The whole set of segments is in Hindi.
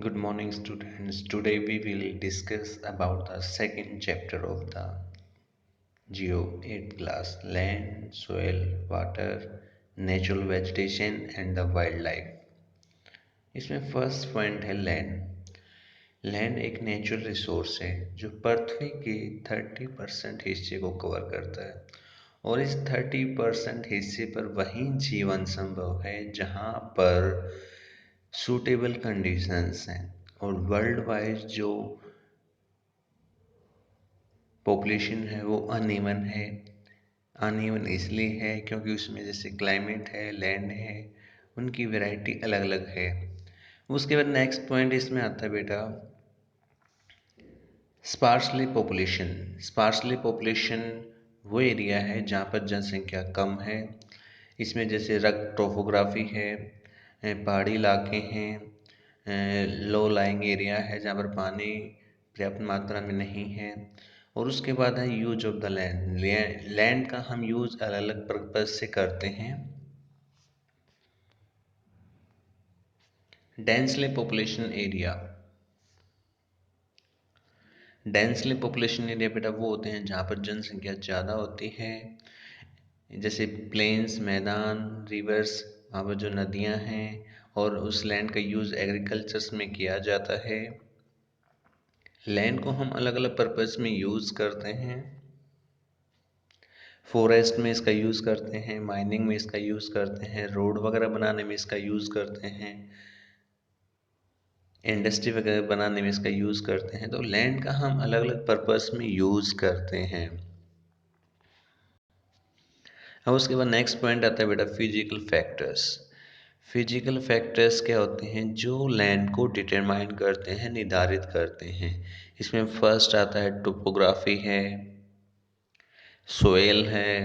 Good morning, students. Today we will discuss about the second chapter of the Geo 8 class land, soil, water, natural vegetation and the wildlife. इसमें फर्स्ट पॉइंट है लैंड। लैंड एक नेचुरल रिसोर्स है जो पृथ्वी के 30% हिस्से को कवर करता है और इस 30% हिस्से पर वही जीवन संभव है जहाँ पर सूटेबल कंडीशंस हैं। और वर्ल्ड वाइज जो पॉपुलेशन है वो अनइवन है। अनइवन इसलिए है क्योंकि उसमें जैसे क्लाइमेट है, लैंड है, उनकी वैरायटी अलग अलग है। उसके बाद नेक्स्ट पॉइंट इसमें आता है बेटा स्पार्सली पॉपुलेशन। स्पार्सली पॉपुलेशन वो एरिया है जहाँ पर जनसंख्या कम है। इसमें जैसे रग टोपोग्राफी है, पहाड़ी इलाके हैं, लो लाइंग एरिया है जहाँ पर पानी पर्याप्त मात्रा में नहीं है। और उसके बाद है use of the land. Land का हम यूज अलग अलग पर्पज से करते हैं। Densely population area. Densely population area बेटा वो होते हैं जहाँ पर जनसंख्या ज़्यादा होती है, जैसे प्लेन्स, मैदान, रिवर्स, वहाँ पर जो नदियाँ हैं, और उस लैंड का यूज़ एग्रीकल्चर्स में किया जाता है। लैंड को हम अलग अलग पर्पस में यूज़ करते हैं। फॉरेस्ट में इसका यूज़ करते हैं, माइनिंग में इसका यूज़ करते हैं, रोड वगैरह बनाने में इसका यूज़ करते हैं, इंडस्ट्री वगैरह बनाने में इसका यूज़ करते हैं। तो लैंड का हम अलग अलग पर्पस में यूज़ करते हैं। अब उसके बाद नेक्स्ट पॉइंट आता है बेटा फिजिकल फैक्टर्स। फिजिकल फैक्टर्स क्या होते हैं जो लैंड को डिटरमाइन करते हैं, निर्धारित करते हैं। इसमें फर्स्ट आता है टोपोग्राफी है, सोयल है,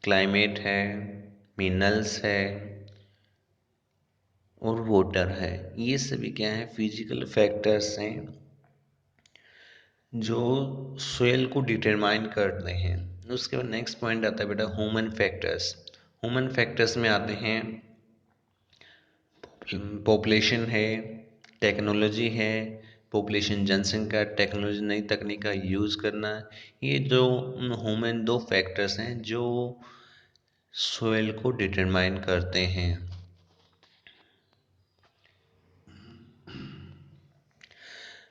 क्लाइमेट है, मिनरल्स है और वाटर है। ये सभी क्या है, फिजिकल फैक्टर्स हैं जो सोयल को डिटरमाइन करते हैं। उसके बाद नेक्स्ट पॉइंट आता है बेटा ह्यूमन फैक्टर्स। ह्यूमन फैक्टर्स में आते हैं पॉपुलेशन है, टेक्नोलॉजी है, पॉपुलेशन जनसंख्या, टेक्नोलॉजी नई तकनीक का यूज़ करना। ये जो ह्यूमन दो फैक्टर्स हैं जो सोयल को डिटरमाइन करते हैं।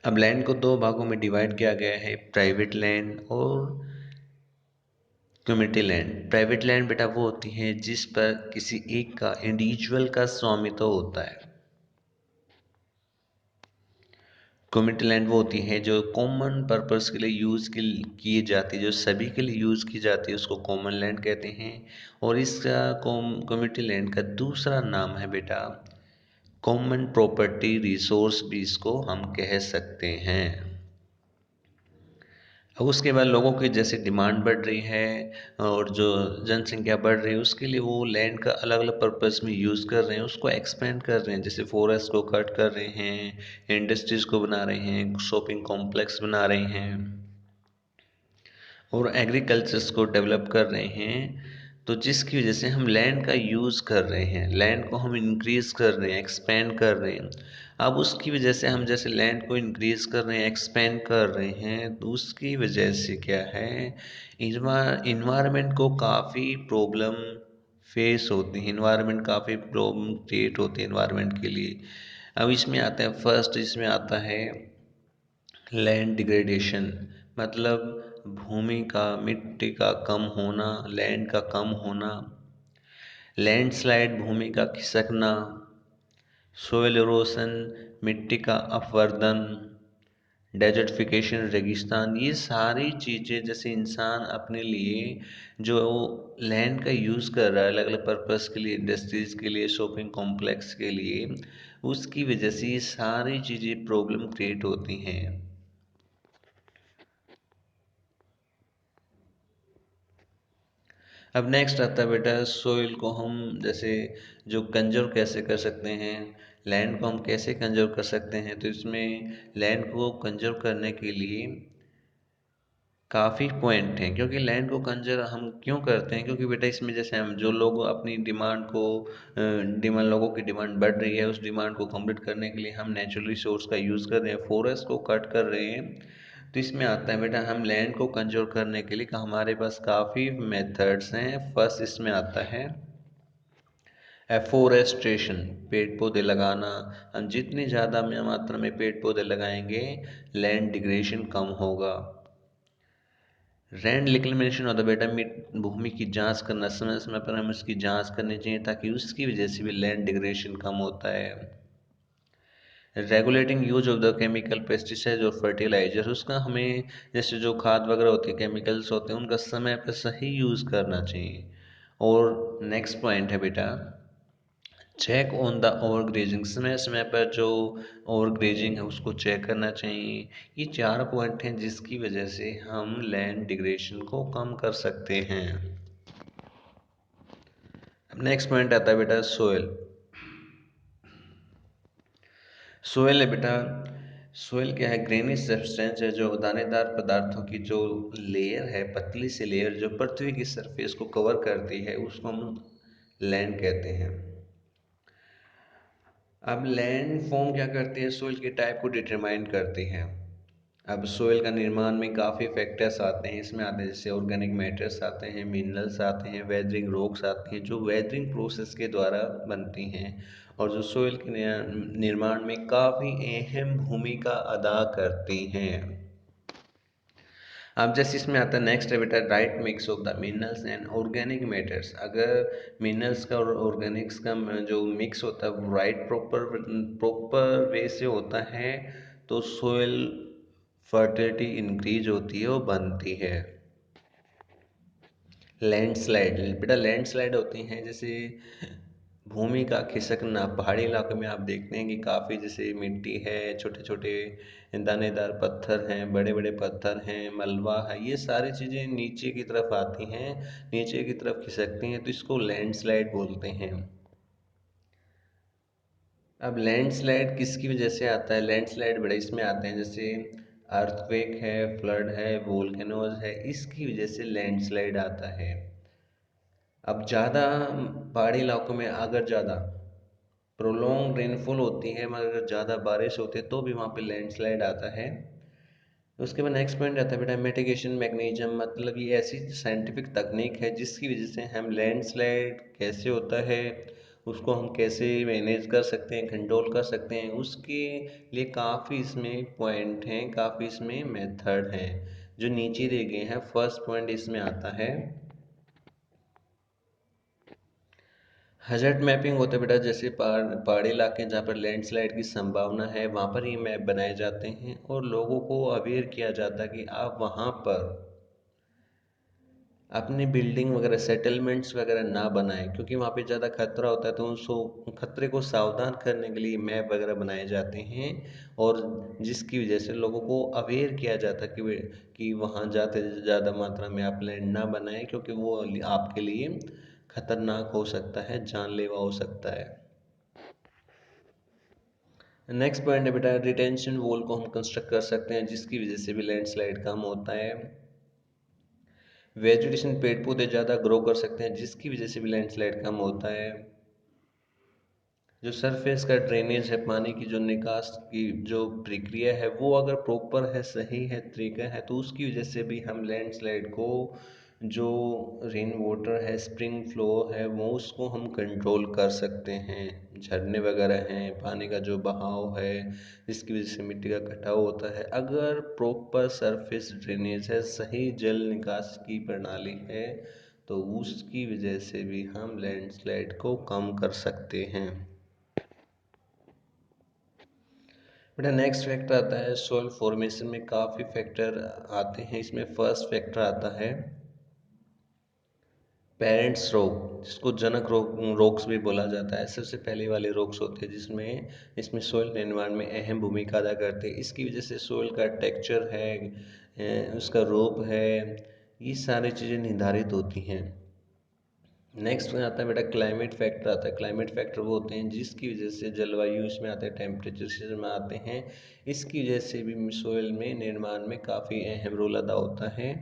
अब लैंड को दो भागों में डिवाइड किया गया है, प्राइवेट लैंड और कम्युनिटी लैंड। प्राइवेट लैंड बेटा वो होती है जिस पर किसी एक का इंडिविजुअल का स्वामित्व होता है। कम्युनिटी लैंड वो होती है जो कॉमन पर्पस के लिए यूज़ की जाती है, जो सभी के लिए यूज़ की जाती है, उसको कॉमन लैंड कहते हैं। और इसका कम्युनिटी लैंड का दूसरा नाम है बेटा कॉमन प्रॉपर्टी रिसोर्स भी इसको हम कह सकते हैं। अब उसके बाद लोगों की जैसे डिमांड बढ़ रही है और जो जनसंख्या बढ़ रही है उसके लिए वो लैंड का अलग अलग पर्पस में यूज़ कर रहे हैं, उसको एक्सपेंड कर रहे हैं। जैसे फॉरेस्ट को कट कर रहे हैं, इंडस्ट्रीज़ को बना रहे हैं, शॉपिंग कॉम्प्लेक्स बना रहे हैं और एग्रीकल्चर्स को डेवलप कर रहे हैं। तो जिसकी वजह से हम लैंड का यूज़ कर रहे हैं, लैंड को हम इंक्रीज़ कर रहे हैं, एक्सपेंड कर रहे हैं। अब उसकी वजह से हम जैसे लैंड को इंक्रीज़ कर रहे हैं, एक्सपेंड कर रहे हैं, तो उसकी वजह से क्या है, इन्वायरमेंट को काफ़ी प्रॉब्लम फेस होती है, इन्वायरमेंट काफ़ी प्रॉब्लम क्रिएट होती है इन्वायरमेंट के लिए। अब इसमें आता है फर्स्ट, इसमें आता है लैंड डिग्रेडेशन, मतलब भूमि का, मिट्टी का कम होना, लैंड का कम होना, लैंडस्लाइड भूमि का खिसकना, सोयल इरोशन मिट्टी का अपवर्दन, डेजर्टिफिकेशन रेगिस्तान। ये सारी चीज़ें जैसे इंसान अपने लिए जो लैंड का यूज़ कर रहा है अलग अलग पर्पस के लिए, इंडस्ट्रीज़ के लिए, शॉपिंग कॉम्प्लेक्स के लिए, उसकी वजह से ये सारी चीज़ें प्रॉब्लम क्रिएट होती हैं। अब नेक्स्ट आता है बेटा सोइल को हम जैसे जो कंजर्व कैसे कर सकते हैं, लैंड को हम कैसे कंजर्व कर सकते हैं। तो इसमें लैंड को कंजर्व करने के लिए काफ़ी पॉइंट हैं, क्योंकि लैंड को कंजर हम क्यों करते हैं, क्योंकि बेटा इसमें जैसे हम जो लोग अपनी डिमांड को डिमांड लोगों की डिमांड बढ़ रही है, उस डिमांड को कंप्लीट करने के लिए हम नेचुरल रिसोर्स का यूज़ कर रहे हैं, फॉरेस्ट को कट कर रहे हैं। तो इसमें आता है बेटा हम लैंड को कंजर्व करने के लिए हमारे पास काफ़ी मेथड्स हैं। फर्स्ट इसमें आता है एफोरेस्ट्रेशन, पेड़ पौधे लगाना। हम जितनी ज़्यादा मात्रा में पेड़ पौधे लगाएंगे, लैंड डिग्रेडेशन कम होगा। लैंड रिक्लेमेशन होता है बेटा भूमि की जांच करना, समय समय पर हमें उसकी जांच करनी चाहिए, ताकि उसकी वजह से भी लैंड डिग्रेडेशन कम होता है। Regulating use of the chemical pesticide और फर्टिलाइजर, उसका हमें जैसे जो खाद वगैरह होती है, केमिकल्स होते हैं, उनका समय पर सही यूज़ करना चाहिए। और नेक्स्ट पॉइंट है बेटा check on the overgrazing, समय समय पर जो ओवर ग्रेजिंग है उसको चेक करना चाहिए। ये चार पॉइंट हैं जिसकी वजह से हम लैंड डिग्रेडेशन को कम कर सकते हैं। नेक्स्ट पॉइंट आता है बेटा सोयल। सोयल है बेटा, सोयल क्या है, ग्रेनिश सब्सटेंस है, जो दानेदार पदार्थों की जो लेयर है, पतली सी लेयर जो पृथ्वी की सरफेस को कवर करती है, उसको हम लैंड कहते हैं। अब लैंड फॉर्म क्या करती है, सोइल के टाइप को डिटरमाइन करती है। अब सोइल का निर्माण में काफ़ी फैक्टर्स आते हैं, इसमें आते हैं जैसे ऑर्गेनिक मैटर्स आते हैं, मिनरल्स आते हैं, वेदरिंग रॉक्स आती हैं, जो वेदरिंग प्रोसेस के द्वारा बनती हैं और जो सोइल के निर्माण में काफ़ी अहम भूमिका अदा करती हैं। अब जैसे इसमें आता है नेक्स्ट है बेटा right mix of the minerals and organic matters. अगर मिनरल्स का और ऑर्गेनिक्स का जो मिक्स होता है वो राइट प्रॉपर वे से होता है, तो सोयल फर्टिलिटी इंक्रीज होती है और बनती है। लैंडस्लाइड बेटा, लैंडस्लाइड होती हैं जैसे भूमि का खिसकना। पहाड़ी इलाके में आप देखते हैं कि काफ़ी जैसे मिट्टी है, छोटे छोटे दानेदार पत्थर हैं, बड़े बड़े पत्थर हैं, मलबा है, ये सारी चीज़ें नीचे की तरफ आती हैं, नीचे की तरफ खिसकती हैं, तो इसको लैंडस्लाइड बोलते हैं। अब लैंडस्लाइड किसकी वजह से आता है, लैंडस्लाइड बड़े इसमें आते हैं जैसे अर्थक्वेक है, फ्लड है, वोल्केनोज है, इसकी वजह से लैंडस्लाइड आता है। अब ज़्यादा पहाड़ी इलाकों में अगर ज़्यादा प्रोलॉन्ग रेनफॉल होती है, मगर अगर ज़्यादा बारिश होती है तो भी वहाँ पे लैंडस्लाइड आता है। उसके बाद नेक्स्ट पॉइंट आता है बेटा मिटिगेशन मैकेनिज्म, मतलब ये ऐसी साइंटिफिक तकनीक है जिसकी वजह से हम लैंडस्लाइड कैसे होता है उसको हम कैसे मैनेज कर सकते हैं, कंट्रोल कर सकते हैं, उसके लिए काफ़ी इसमें पॉइंट हैं, काफ़ी इसमें मेथड हैं जो नीचे दिए गए हैं। फर्स्ट पॉइंट इसमें आता है हजर्ड मैपिंग होता है बेटा, जैसे पहाड़ी इलाके जहाँ पर लैंडस्लाइड की संभावना है वहाँ पर ये मैप बनाए जाते हैं और लोगों को अवेयर किया जाता है कि आप वहाँ पर अपनी बिल्डिंग वगैरह सेटलमेंट्स वगैरह ना बनाएं, क्योंकि वहाँ पे ज़्यादा खतरा होता है, तो उसको खतरे को सावधान करने के लिए मैप वगैरह बनाए जाते हैं और जिसकी वजह से लोगों को अवेयर किया जाता है कि वहाँ जाते ज़्यादा मात्रा में आप लैंड ना बनाएं, क्योंकि वो आपके लिए खतरनाक हो सकता है, जानलेवा हो सकता है। नेक्स्ट पॉइंट है बेटा रिटेंशन वॉल को हम कंस्ट्रक्ट कर सकते हैं जिसकी वजह से भी लैंडस्लाइड कम होता है। वेजिटेशन पेड़ पौधे ज़्यादा ग्रो कर सकते हैं जिसकी वजह से भी लैंडस्लाइड कम होता है। जो सरफेस का ड्रेनेज है, पानी की जो निकास की जो प्रक्रिया है वो अगर प्रॉपर है, सही है, तरीका है, तो उसकी वजह से भी हम लैंडस्लाइड को जो रेन वाटर है, स्प्रिंग फ्लो है, वो उसको हम कंट्रोल कर सकते हैं। झरने वगैरह हैं, पानी का जो बहाव है जिसकी वजह से मिट्टी का कटाव होता है, अगर प्रॉपर सरफेस ड्रेनेज है, सही जल निकास की प्रणाली है, तो उसकी वजह से भी हम लैंडस्लाइड को कम कर सकते हैं। बेटा नेक्स्ट फैक्टर आता है सोइल फॉर्मेशन में काफ़ी फैक्टर आते हैं, इसमें फर्स्ट फैक्टर आता है पेरेंट्स रोग, जिसको जनक रोग्स भी बोला जाता है। सबसे पहले वाले रोग्स होते हैं जिसमें इसमें सोइल निर्माण में अहम भूमिका अदा करते हैं। इसकी वजह से सोइल का टेक्सचर है, उसका रूप है, ये सारी चीज़ें निर्धारित होती हैं। नेक्स्ट में आता है बेटा क्लाइमेट फैक्टर आता है। क्लाइमेट फैक्टर वो होते हैं जिसकी वजह से जलवायु इसमें आते हैं, टेम्परेचर में आते हैं, इसकी वजह से भी सोयल में निर्माण में काफ़ी अहम रोल अदा होता है।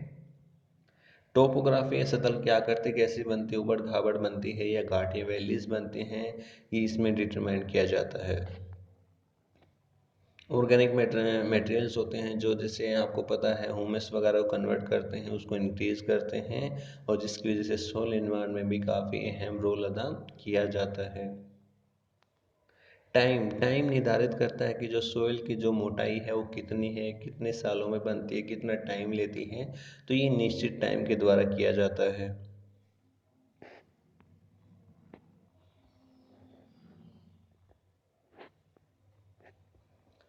टोपोग्राफी सतह क्या करती कैसे बनती है, उबड़ खाबड़ बनती है या घाटी वैलीज बनती हैं, ये इसमें डिटरमाइन किया जाता है। ऑर्गेनिक मटेरियल्स होते हैं जो जैसे आपको पता है ह्यूमस वगैरह को कन्वर्ट करते हैं, उसको इंक्रीज करते हैं, और जिसकी वजह से सोल एनवायरनमेंट में भी काफ़ी अहम रोल अदा किया जाता है। टाइम टाइम निर्धारित करता है कि जो सोइल की जो मोटाई है वो कितनी है, कितने सालों में बनती है, कितना टाइम लेती है, तो ये निश्चित टाइम के द्वारा किया जाता है।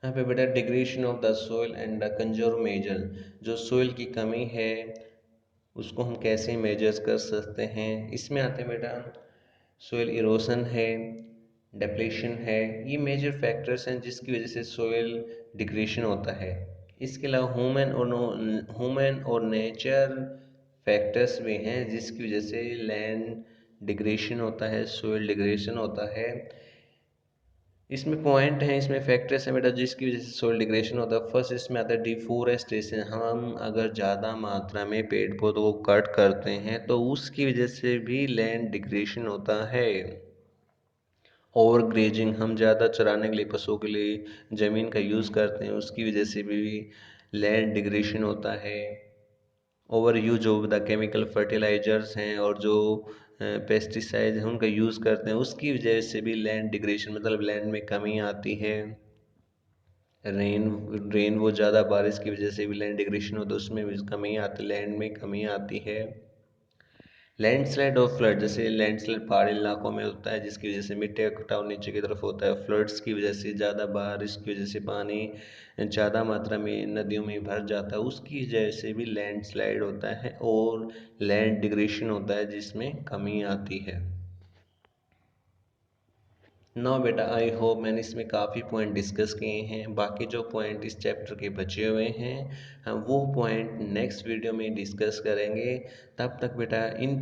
यहाँ पे बेटा degradation of the soil and the conserve measure, जो सोइल की कमी है उसको हम कैसे मेजर्स कर सकते हैं, इसमें आते हैं बेटा सोइल इरोशन है, डेप्लेशन है, ये मेजर फैक्टर्स हैं जिसकी वजह से सोइल डिग्रेडेशन होता है। इसके अलावा ह्यूमन और नेचर फैक्टर्स भी हैं जिसकी वजह से लैंड डिग्रेडेशन होता है, सोइल डिग्रेडेशन होता है। इसमें पॉइंट हैं, इसमें फैक्टर्स हैं बेटा जिसकी वजह से सोइल डिग्रेडेशन होता है। फर्स्ट इसमें आता है डिफोरेस्टेशन, हम अगर ज़्यादा मात्रा में पेड़ पौधों को कट करते हैं तो उसकी वजह से भी लैंड डिग्रेडेशन होता है। ओवर ग्रेजिंग, हम ज़्यादा चराने के लिए पशुओं के लिए ज़मीन का यूज़ करते हैं, उसकी वजह से भी लैंड डिग्रेडेशन होता है। Overuse of the chemical fertilizers हैं और जो पेस्टिसाइड हैं उनका यूज़ करते हैं, उसकी वजह से भी लैंड डिग्रेडेशन मतलब लैंड में कमी आती है। रेन रेन वो ज़्यादा बारिश की वजह से भी लैंड डिग्रेडेशन होता है, उसमें भी कमी आती, लैंड में कमी आती है। लैंडस्लाइड और फ्लड, जैसे लैंडस्लाइड पहाड़ी इलाकों में होता है जिसकी वजह से मिट्टी का कटाव नीचे की तरफ होता है। फ्लड्स की वजह से ज़्यादा बारिश की वजह से पानी ज़्यादा मात्रा में नदियों में भर जाता है, उसकी वजह से भी लैंडस्लाइड होता है और लैंड डिग्रेडेशन होता है जिसमें कमी आती है। नो बेटा, आई होप मैंने इसमें काफ़ी पॉइंट डिस्कस किए हैं, बाकी जो पॉइंट इस चैप्टर के बचे हुए हैं हम वो पॉइंट नेक्स्ट वीडियो में डिस्कस करेंगे। तब तक बेटा इन